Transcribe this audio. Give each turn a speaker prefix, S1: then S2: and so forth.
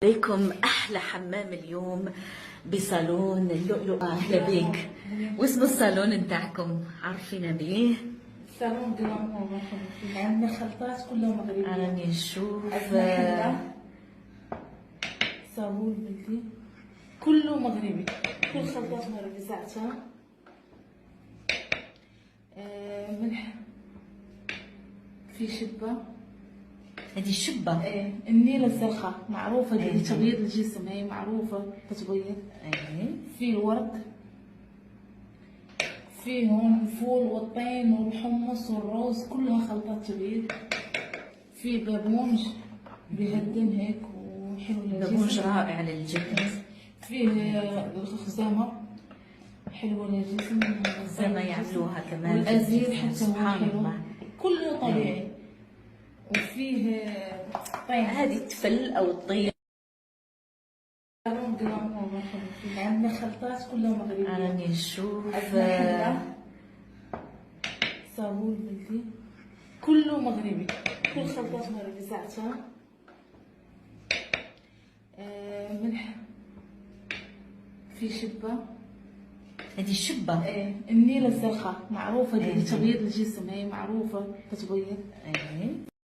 S1: عليكم احلى حمام اليوم بصالون اللؤلؤة. اهلا بيك. واسم الصالون نتاعكم عارفين بيه؟
S2: صالون جلامور. عندنا خلطات كلها مغربية.
S1: راني نشوف
S2: صابون بلدي كله مغربي، كل خلطات مغربي زعتر، ملح، في شبة.
S1: هذه الشبة.
S2: النيلة الزرقاء معروفة لتبييض الجسم، هي معروفة كتبيض. في الورق، في هون الفول والطين والحمص والروز، كلها خلطات تبييض. في بابونج بيهدم هيك وحلو للجسم.
S1: بابونج رائع للجلد.
S2: فيه الخزامة حلوة للجسم.
S1: الخزامة يعملوها كمان
S2: والأزير حتى
S1: سبحان
S2: حلو.
S1: الله،
S2: كله طبيعي. وفيه طين.
S1: هذه التفل او الطين.
S2: صالون جلامور. عندنا خلطات كلها مغربية.
S1: راني نشوف
S2: صابون بلدي كله مغربي، كل خلطات مغربي زعتر، ملح، في شبة.
S1: هذه الشبة.
S2: النيلة الزرقاء معروفة لتبييض الجسم، هي معروفة كتبيض.